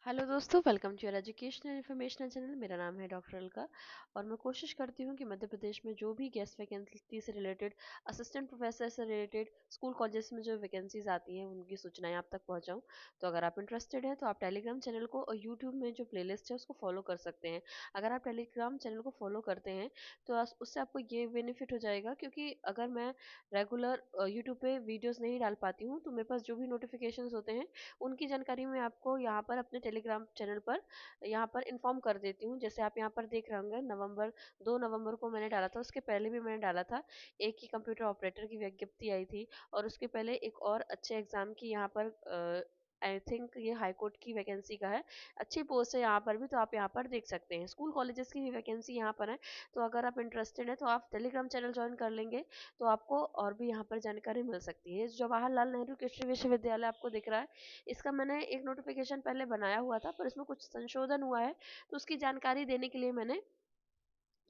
Hello दोस्तों, welcome to your educational informational channel. मेरा नाम है डॉक्टर अलका और मैं कोशिश करती हूँ कि मध्य प्रदेश में जो भी गेस्ट वैकेंसी से रिलेटेड, असिस्टेंट प्रोफेसर से रिलेटेड, स्कूल कॉलेजेस में जो वैकेंसीज आती हैं उनकी सूचनाएं आप तक पहुँचाऊँ। तो अगर आप इंटरेस्टेड हैं तो आप टेलीग्राम चैनल को और यूट्यूब में जो प्लेलिस्ट है उसको फॉलो कर सकते हैं। अगर आप टेलीग्राम चैनल को फॉलो करते हैं तो उससे आपको ये बेनिफिट हो जाएगा, क्योंकि अगर मैं रेगुलर यूट्यूब पे वीडियोज़ नहीं डाल पाती हूँ तो मेरे पास जो भी नोटिफिकेशन होते हैं उनकी जानकारी मैं आपको यहाँ पर अपने टेलीग्राम चैनल पर यहाँ पर इन्फॉर्म कर देती हूँ। जैसे आप यहाँ पर देख रहे होंगे, नवंबर 2 नवंबर को मैंने डाला था, उसके पहले भी मैंने डाला था। एक ही कंप्यूटर ऑपरेटर की विज्ञप्ति आई थी और उसके पहले एक और अच्छे एग्जाम की यहाँ पर आई थिंक ये हाई कोर्ट की वैकेंसी का है। अच्छी पोस्ट है यहाँ पर भी, तो आप यहाँ पर देख सकते हैं। स्कूल कॉलेजेस की भी वैकेंसी यहाँ पर है, तो अगर आप इंटरेस्टेड हैं तो आप टेलीग्राम चैनल ज्वाइन कर लेंगे तो आपको और भी यहाँ पर जानकारी मिल सकती है। जवाहरलाल नेहरू कृषि विश्वविद्यालय आपको दिख रहा है, इसका मैंने एक नोटिफिकेशन पहले बनाया हुआ था पर इसमें कुछ संशोधन हुआ है, तो उसकी जानकारी देने के लिए मैंने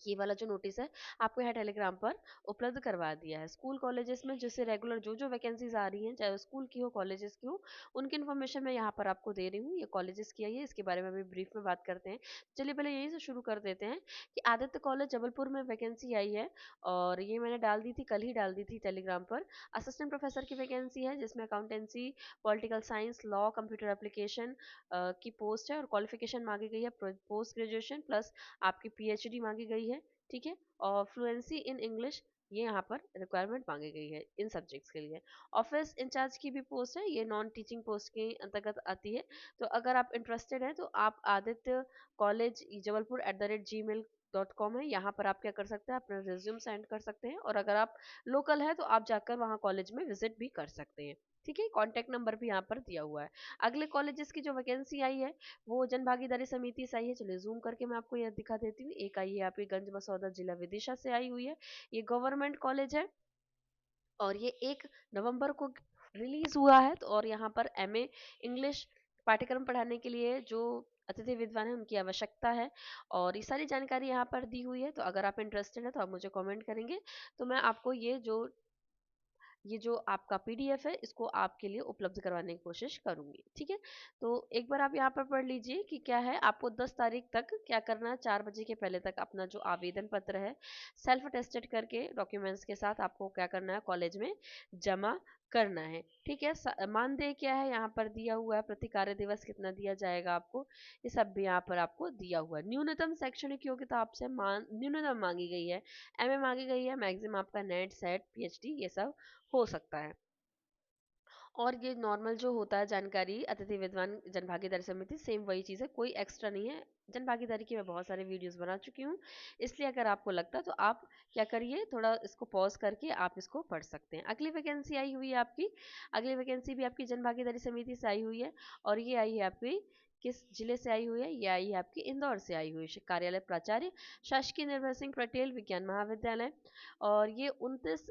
ये वाला जो नोटिस है आपको यहाँ टेलीग्राम पर उपलब्ध करवा दिया है। स्कूल कॉलेजेस में जैसे रेगुलर जो जो वैकेंसीज आ रही हैं, चाहे स्कूल की हो कॉलेजेस की हो, उनकी इन्फॉर्मेशन मैं यहाँ पर आपको दे रही हूँ। ये कॉलेजेस की आई है, इसके बारे में अभी ब्रीफ में बात करते हैं। चलिए पहले यहीं से शुरू कर देते हैं कि आदित्य कॉलेज जबलपुर में वैकेंसी आई है और ये मैंने डाल दी थी, कल ही डाल दी थी टेलीग्राम पर। असिस्टेंट प्रोफेसर की वैकेंसी है जिसमें accountancy, political science, law, computer application की पोस्ट है और क्वालिफिकेशन मांगी गई है पोस्ट ग्रेजुएशन प्लस आपकी पीएचडी मांगी गई है। ठीक है, और फ्लुएंसी इन इंग्लिश ये यहाँ पर रिक्वायरमेंट मांगी गई है इन सब्जेक्ट्स के लिए। ऑफिस इंचार्ज की भी पोस्ट है, ये नॉन टीचिंग पोस्ट के अंतर्गत आती है। तो अगर आप इंटरेस्टेड हैं तो आप आदित्य कॉलेज जबलपुर @gmail.com है, यहाँ पर आप क्या कर सकते हैं, अपना रिज्यूम सेंड कर सकते हैं और अगर आप लोकल है तो आप जाकर वहाँ कॉलेज में विजिट भी कर सकते हैं। ठीक है, कॉन्टैक्ट नंबर भी यहाँ पर दिया हुआ है। अगले कॉलेजेस की जो वैकेंसी आई है वो जन भागीदारी समिति से आई है। चलिए जूम करके मैं आपको यह दिखा देती हूँ। एक आई है आपकी गंज मसौदा जिला विदिशा से आई हुई है, ये गवर्नमेंट कॉलेज है और ये 1 नवंबर को रिलीज हुआ है। तो और यहाँ पर एमए इंग्लिश पाठ्यक्रम पढ़ाने के लिए जो अतिथि विद्वान है उनकी आवश्यकता है और ये सारी जानकारी यहाँ पर दी हुई है। तो अगर आप इंटरेस्टेड है तो आप मुझे कमेंट करेंगे तो मैं आपको ये जो आपका पीडीएफ है इसको आपके लिए उपलब्ध करवाने की कोशिश करूंगी। ठीक है, तो एक बार आप यहाँ पर पढ़ लीजिए कि क्या है। आपको 10 तारीख तक क्या करना है, 4 बजे के पहले तक अपना जो आवेदन पत्र है सेल्फ अटेस्टेड करके डॉक्यूमेंट्स के साथ आपको क्या करना है, कॉलेज में जमा करना है। ठीक है, मानदेय क्या है यहाँ पर दिया हुआ है, प्रति कार्य दिवस कितना दिया जाएगा आपको, ये सब भी यहाँ पर आपको दिया हुआ है। न्यूनतम शैक्षणिक योग्यता आपसे न्यूनतम मांगी गई है, एमए मांगी गई है, मैक्सिमम आपका नेट सेट पीएचडी ये सब हो सकता है। और ये नॉर्मल जो होता है जानकारी अतिथि विद्वान जन भागीदारी समिति, सेम वही चीज़ है, कोई एक्स्ट्रा नहीं है। जन भागीदारी की मैं बहुत सारे वीडियोस बना चुकी हूँ, इसलिए अगर आपको लगता है तो आप क्या करिए, थोड़ा इसको पॉज करके आप इसको पढ़ सकते हैं। अगली वैकेंसी आई हुई है आपकी, अगली वैकेंसी भी आपकी जन भागीदारी समिति से आई हुई है और ये आई है आपकी किस जिले से आई हुई है, ये आई है आपकी इंदौर से आई हुई है। कार्यालय प्राचार्य शासकीय निर्भय सिंह पटेल विज्ञान महाविद्यालय और ये 29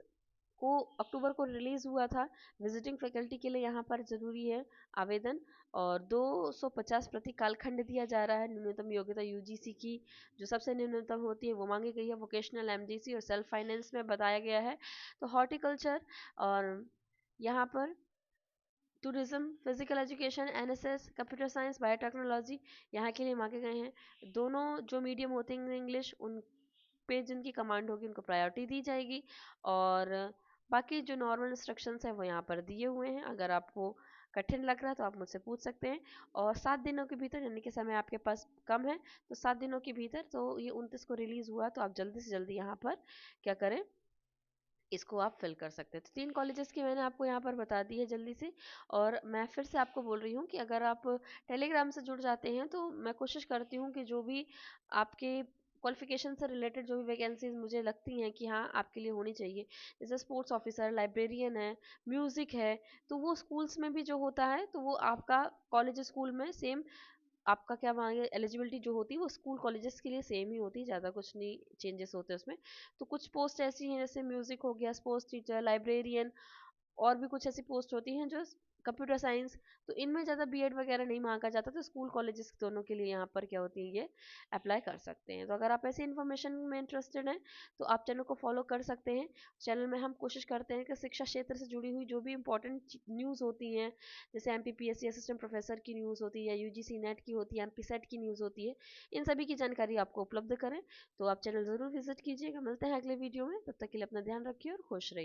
को अक्टूबर को रिलीज हुआ था। विजिटिंग फैकल्टी के लिए यहाँ पर जरूरी है आवेदन और 250 प्रति कालखंड दिया जा रहा है। न्यूनतम योग्यता यूजीसी की जो सबसे न्यूनतम होती है वो मांगी गई है। वोकेशनल एमडीसी और सेल्फ फाइनेंस में बताया गया है। तो हॉर्टिकल्चर और यहाँ पर tourism, physical education, NSS, computer science, biotechnology यहाँ के लिए मांगे गए हैं। दोनों जो मीडियम होते हैं इंग्लिश, उन पे जिनकी कमांड होगी उनको प्रायोरिटी दी जाएगी और बाकी जो नॉर्मल इंस्ट्रक्शंस हैं वो यहाँ पर दिए हुए हैं। अगर आपको कठिन लग रहा है तो आप मुझसे पूछ सकते हैं और 7 दिनों के भीतर, यानी कि समय आपके पास कम है तो 7 दिनों के भीतर, तो ये 29 को रिलीज हुआ तो आप जल्दी से जल्दी यहाँ पर क्या करें, इसको आप फिल कर सकते हैं। तो 3 कॉलेजेस की मैंने आपको यहाँ पर बता दी है जल्दी से। और मैं फिर से आपको बोल रही हूँ कि अगर आप टेलीग्राम से जुड़ जाते हैं तो मैं कोशिश करती हूँ कि जो भी आपके क्वालिफिकेशन से रिलेटेड जो भी वैकेंसीज मुझे लगती हैं कि हाँ आपके लिए होनी चाहिए, जैसे स्पोर्ट्स ऑफिसर, लाइब्रेरियन है, म्यूज़िक है, तो वो स्कूल्स में भी जो होता है तो वो आपका कॉलेज स्कूल में सेम आपका क्या मांगे, एलिजिबिलिटी जो होती है वो स्कूल कॉलेजेस के लिए सेम ही होती है, ज़्यादा कुछ नहीं चेंजेस होते उसमें। तो कुछ पोस्ट ऐसी हैं जैसे म्यूज़िक हो गया, स्पोर्ट्स टीचर, लाइब्रेरियन और भी कुछ ऐसी पोस्ट होती हैं जो कंप्यूटर साइंस, तो इनमें ज़्यादा बीएड वगैरह नहीं मांगा जाता, तो स्कूल कॉलेजेस दोनों के लिए यहाँ पर क्या होती है, ये अप्लाई कर सकते हैं। तो अगर आप ऐसी इन्फॉर्मेशन में इंटरेस्टेड हैं तो आप चैनल को फॉलो कर सकते हैं। चैनल में हम कोशिश करते हैं कि शिक्षा क्षेत्र से जुड़ी हुई जो भी इंपॉर्टेंट न्यूज़ होती हैं, जैसे एमपीपीएससी असिस्टेंट प्रोफेसर की न्यूज़ होती है, या यूजीसी नेट की होती है, एमपी सेट की न्यूज़ होती है, इन सभी की जानकारी आपको उपलब्ध करें। तो आप चैनल ज़रूर विजिट कीजिएगा। मिलते हैं अगले वीडियो में, तब तक के लिए अपना ध्यान रखिए और खुश रहिए।